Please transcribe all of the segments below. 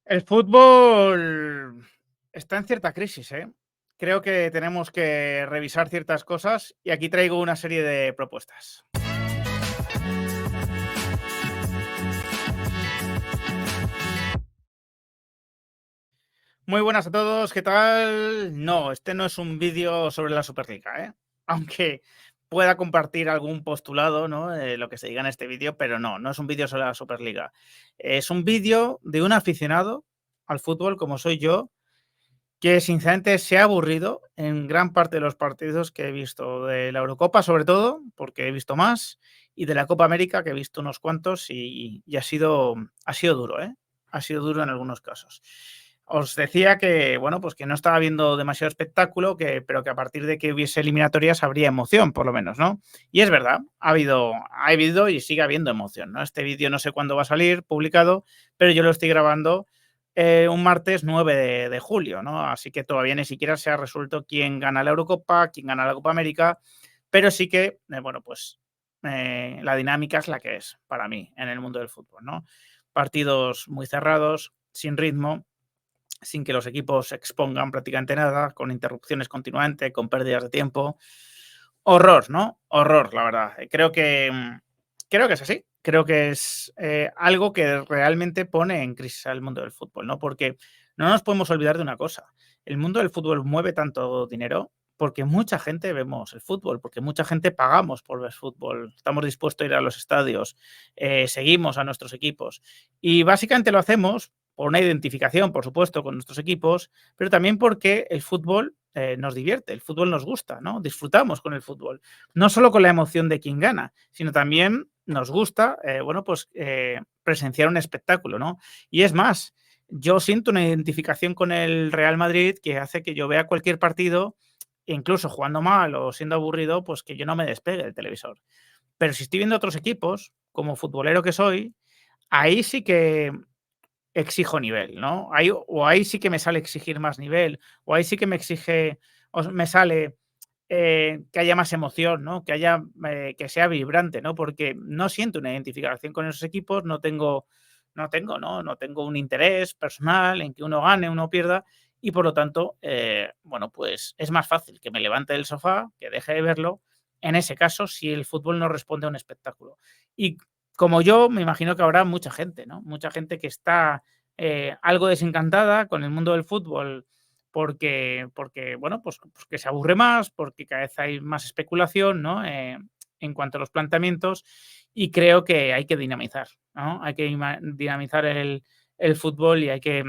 El fútbol está en cierta crisis, ¿eh? Creo que tenemos que revisar ciertas cosas y aquí traigo una serie de propuestas. Muy buenas a todos, ¿qué tal? No, este no es un vídeo sobre la Superliga, ¿eh? Aunque pueda compartir algún postulado, ¿no? Lo que se diga en este vídeo, pero no es un vídeo sobre la Superliga. Es un vídeo de un aficionado al fútbol como soy yo, que sinceramente se ha aburrido en gran parte de los partidos que he visto de la Eurocopa, sobre todo, porque he visto más, y de la Copa América, que he visto unos cuantos, y ha sido duro, ¿eh? Ha sido duro en algunos casos. Os decía que, bueno, pues que no estaba viendo demasiado espectáculo, pero que a partir de que hubiese eliminatorias habría emoción, por lo menos, ¿no? Y es verdad, ha habido y sigue habiendo emoción, ¿no? Este vídeo no sé cuándo va a salir publicado, pero yo lo estoy grabando un martes 9 de julio, ¿no? Así que todavía ni siquiera se ha resuelto quién gana la Eurocopa, quién gana la Copa América, pero sí que, bueno, pues la dinámica es la que es para mí en el mundo del fútbol, ¿no? Partidos muy cerrados, sin ritmo, sin que los equipos expongan prácticamente nada, con interrupciones continuamente, con pérdidas de tiempo. Horror, ¿no? Horror, la verdad. Creo que es así. Creo que es algo que realmente pone en crisis al mundo del fútbol, ¿no? Porque no nos podemos olvidar de una cosa. El mundo del fútbol mueve tanto dinero porque mucha gente vemos el fútbol, porque mucha gente pagamos por ver fútbol, estamos dispuestos a ir a los estadios, seguimos a nuestros equipos. Y básicamente lo hacemos por una identificación, por supuesto, con nuestros equipos, pero también porque el fútbol nos divierte, el fútbol nos gusta, ¿no? Disfrutamos con el fútbol. No solo con la emoción de quien gana, sino también nos gusta, bueno, pues presenciar un espectáculo, ¿no? Y es más, yo siento una identificación con el Real Madrid que hace que yo vea cualquier partido, incluso jugando mal o siendo aburrido, pues que yo no me despegue del televisor. Pero si estoy viendo otros equipos, como futbolero que soy, ahí sí que exijo nivel, ¿no? Ahí sí que me sale exigir más nivel, o ahí sí que me exige, o me sale que haya más emoción, ¿no? Que sea vibrante, ¿no? Porque no siento una identificación con esos equipos, no tengo un interés personal en que uno gane, uno pierda, y por lo tanto, bueno, pues es más fácil que me levante del sofá, que deje de verlo, en ese caso, si el fútbol no responde a un espectáculo. Y como yo, me imagino que habrá mucha gente, ¿no? Mucha gente que está algo desencantada con el mundo del fútbol porque bueno, pues que se aburre más, porque cada vez hay más especulación, ¿no? En cuanto a los planteamientos, y creo que hay que dinamizar, ¿no? Hay que dinamizar el fútbol y hay que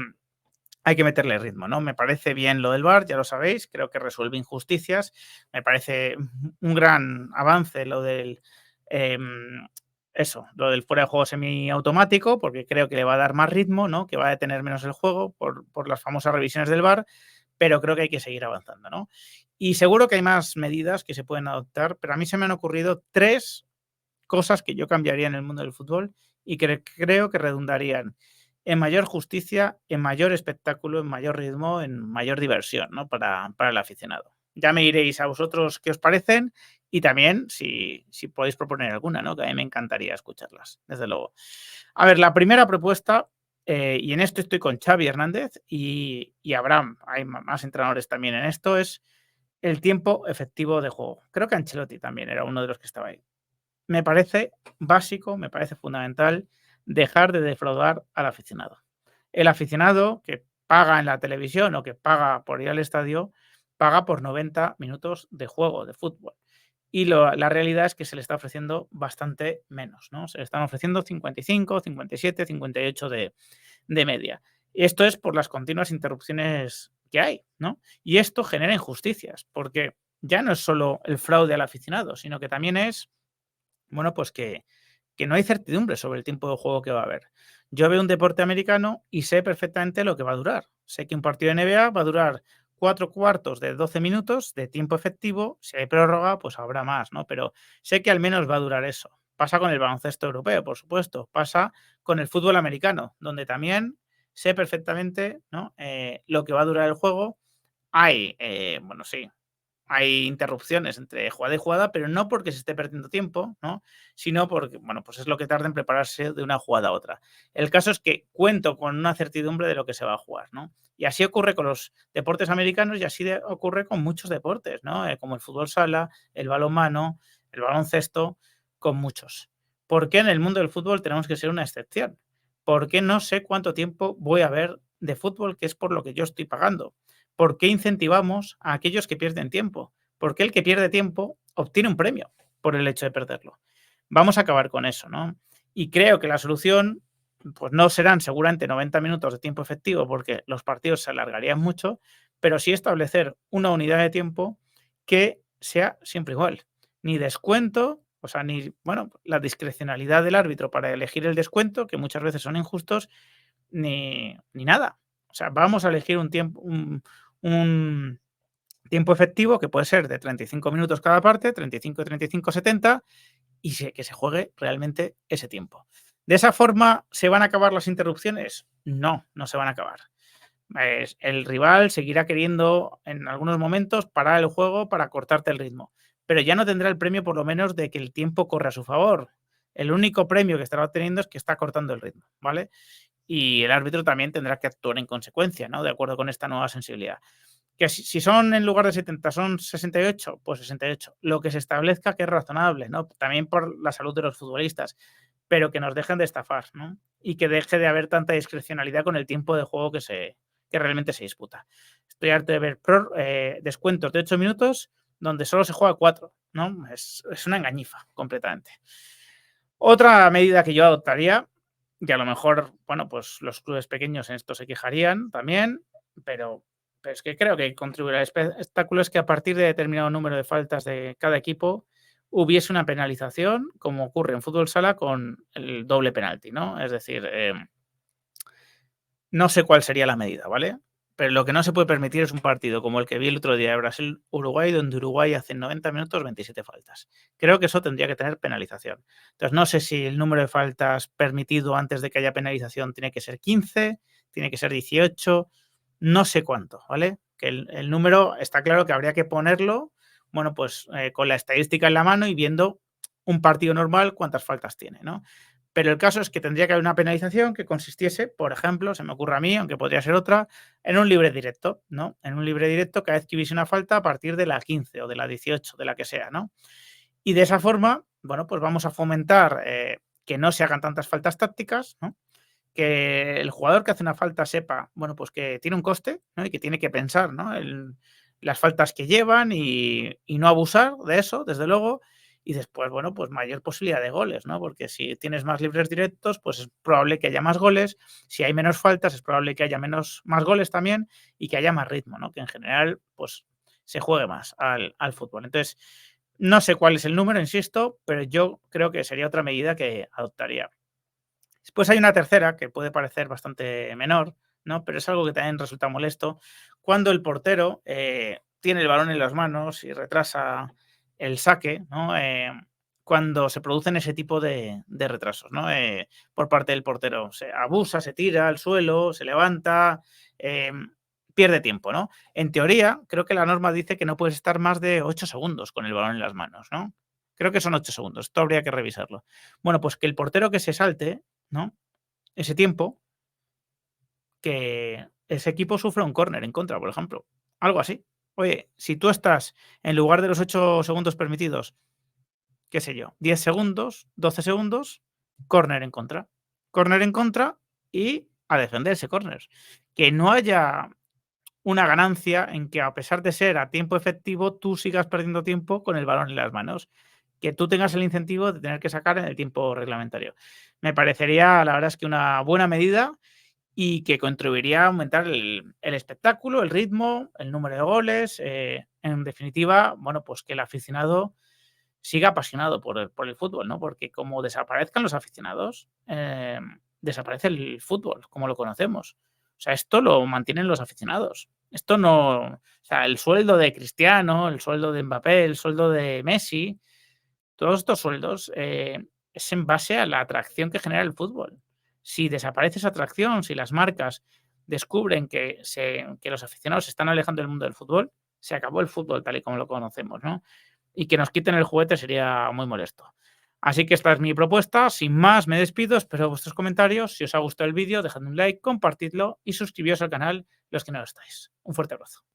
meterle ritmo, ¿no? Me parece bien lo del VAR, ya lo sabéis, creo que resuelve injusticias, me parece un gran avance em, lo del fuera de juego semiautomático, porque creo que le va a dar más ritmo, ¿no? Que va a detener menos el juego por las famosas revisiones del VAR, pero creo que hay que seguir avanzando, ¿no? Y seguro que hay más medidas que se pueden adoptar, pero a mí se me han ocurrido tres cosas que yo cambiaría en el mundo del fútbol y que creo que redundarían en mayor justicia, en mayor espectáculo, en mayor ritmo, en mayor diversión, ¿no? Para el aficionado. Ya me diréis a vosotros qué os parecen y también si podéis proponer alguna, ¿no? Que a mí me encantaría escucharlas, desde luego. A ver, la primera propuesta, y en esto estoy con Xavi Hernández y Abraham, hay más entrenadores también en esto, es el tiempo efectivo de juego. Creo que Ancelotti también era uno de los que estaba ahí. Me parece básico, me parece fundamental dejar de defraudar al aficionado. El aficionado que paga en la televisión o que paga por ir al estadio, paga por 90 minutos de juego, de fútbol. Y la realidad es que se le está ofreciendo bastante menos, ¿no? Se le están ofreciendo 55, 57, 58 de media. Esto es por las continuas interrupciones que hay, ¿no? Y esto genera injusticias, porque ya no es solo el fraude al aficionado, sino que también es bueno, pues que no hay certidumbre sobre el tiempo de juego que va a haber. Yo veo un deporte americano y sé perfectamente lo que va a durar. Sé que un partido de NBA va a durar 4 cuartos de 12 minutos de tiempo efectivo. Si hay prórroga, pues habrá más, ¿no? Pero sé que al menos va a durar eso. Pasa con el baloncesto europeo, por supuesto. Pasa con el fútbol americano, donde también sé perfectamente, ¿no? Lo que va a durar el juego. Bueno, sí, hay interrupciones entre jugada y jugada, pero no porque se esté perdiendo tiempo, ¿no? Sino porque, bueno, pues es lo que tarda en prepararse de una jugada a otra. El caso es que cuento con una certidumbre de lo que se va a jugar, ¿no? Y así ocurre con los deportes americanos y así ocurre con muchos deportes, ¿no? Como el fútbol sala, el balonmano, el baloncesto, con muchos. ¿Por qué en el mundo del fútbol tenemos que ser una excepción? ¿Por qué no sé cuánto tiempo voy a ver de fútbol, que es por lo que yo estoy pagando? ¿Por qué incentivamos a aquellos que pierden tiempo? ¿Por qué el que pierde tiempo obtiene un premio por el hecho de perderlo? Vamos a acabar con eso, ¿no? Y creo que la solución, pues no serán seguramente 90 minutos de tiempo efectivo, porque los partidos se alargarían mucho, pero sí establecer una unidad de tiempo que sea siempre igual. Ni descuento, o sea, ni, bueno, la discrecionalidad del árbitro para elegir el descuento, que muchas veces son injustos, ni nada. O sea, vamos a elegir un tiempo efectivo que puede ser de 35 minutos cada parte, 35, 35, 70, y que se juegue realmente ese tiempo. ¿De esa forma se van a acabar las interrupciones? No, no se van a acabar. El rival seguirá queriendo en algunos momentos parar el juego para cortarte el ritmo, pero ya no tendrá el premio por lo menos de que el tiempo corre a su favor. El único premio que estará obteniendo es que está cortando el ritmo, ¿vale? Y el árbitro también tendrá que actuar en consecuencia, ¿no? De acuerdo con esta nueva sensibilidad. Que si son en lugar de 70 son 68, pues 68. Lo que se establezca que es razonable, ¿no? También por la salud de los futbolistas, pero que nos dejen de estafar, ¿no? Y que deje de haber tanta discrecionalidad con el tiempo de juego que realmente se disputa. Estoy harto de ver descuentos de 8 minutos donde solo se juega 4, ¿no? Es una engañifa completamente. Otra medida que yo adoptaría, que a lo mejor, bueno, pues los clubes pequeños en esto se quejarían también, pero, es que creo que contribuirá al espectáculo es que a partir de determinado número de faltas de cada equipo hubiese una penalización, como ocurre en fútbol sala con el doble penalti, ¿no? Es decir, no sé cuál sería la medida, ¿vale? Pero lo que no se puede permitir es un partido como el que vi el otro día de Brasil-Uruguay, donde Uruguay hace en 90 minutos 27 faltas. Creo que eso tendría que tener penalización. Entonces, no sé si el número de faltas permitido antes de que haya penalización tiene que ser 15, tiene que ser 18, no sé cuánto, ¿vale? Que el número está claro que habría que ponerlo, bueno, pues con la estadística en la mano y viendo un partido normal cuántas faltas tiene, ¿no? Pero el caso es que tendría que haber una penalización que consistiese, por ejemplo, se me ocurre a mí, aunque podría ser otra, en un libre directo, ¿no? En un libre directo cada vez que hubiese una falta a partir de la 15 o de la 18, de la que sea, ¿no? Y de esa forma, bueno, pues vamos a fomentar que no se hagan tantas faltas tácticas, ¿no? Que el jugador que hace una falta sepa, bueno, pues que tiene un coste, ¿no? Y que tiene que pensar, ¿no? Las faltas que llevan y no abusar de eso, desde luego. Y después, bueno, pues mayor posibilidad de goles, ¿no? Porque si tienes más libres directos, pues es probable que haya más goles. Si hay menos faltas, es probable que haya más goles también y que haya más ritmo, ¿no? Que en general, pues se juegue más al fútbol. Entonces, no sé cuál es el número, insisto, pero yo creo que sería otra medida que adoptaría. Después hay una tercera que puede parecer bastante menor, ¿no? Pero es algo que también resulta molesto. Cuando el portero tiene el balón en las manos y retrasa el saque, ¿no? Cuando se producen ese tipo de retrasos, ¿no? Por parte del portero. Se abusa, se tira al suelo, se levanta, pierde tiempo, ¿no? En teoría, creo que la norma dice que no puedes estar más de 8 segundos con el balón en las manos, ¿no? Creo que son 8 segundos. Esto habría que revisarlo. Bueno, pues que el portero que se salte, ¿no? Ese tiempo, que ese equipo sufra un córner en contra, por ejemplo. Algo así. Oye, si tú estás en lugar de los 8 segundos permitidos, qué sé yo, 10 segundos, 12 segundos, córner en contra. Córner en contra y a defender ese córner. Que no haya una ganancia en que, a pesar de ser a tiempo efectivo, tú sigas perdiendo tiempo con el balón en las manos. Que tú tengas el incentivo de tener que sacar en el tiempo reglamentario. Me parecería, la verdad es que una buena medida y que contribuiría a aumentar el espectáculo, el ritmo, el número de goles, en definitiva, bueno, pues que el aficionado siga apasionado por el fútbol, ¿no? Porque como desaparezcan los aficionados, desaparece el fútbol como lo conocemos. O sea, esto lo mantienen los aficionados. Esto no, o sea, el sueldo de Cristiano, el sueldo de Mbappé, el sueldo de Messi, todos estos sueldos es en base a la atracción que genera el fútbol. Si desaparece esa atracción, si las marcas descubren que los aficionados se están alejando del mundo del fútbol, se acabó el fútbol tal y como lo conocemos, ¿no? Y que nos quiten el juguete sería muy molesto. Así que esta es mi propuesta. Sin más, me despido. Espero vuestros comentarios. Si os ha gustado el vídeo, dejadme un like, compartidlo y suscribíos al canal los que no lo estáis. Un fuerte abrazo.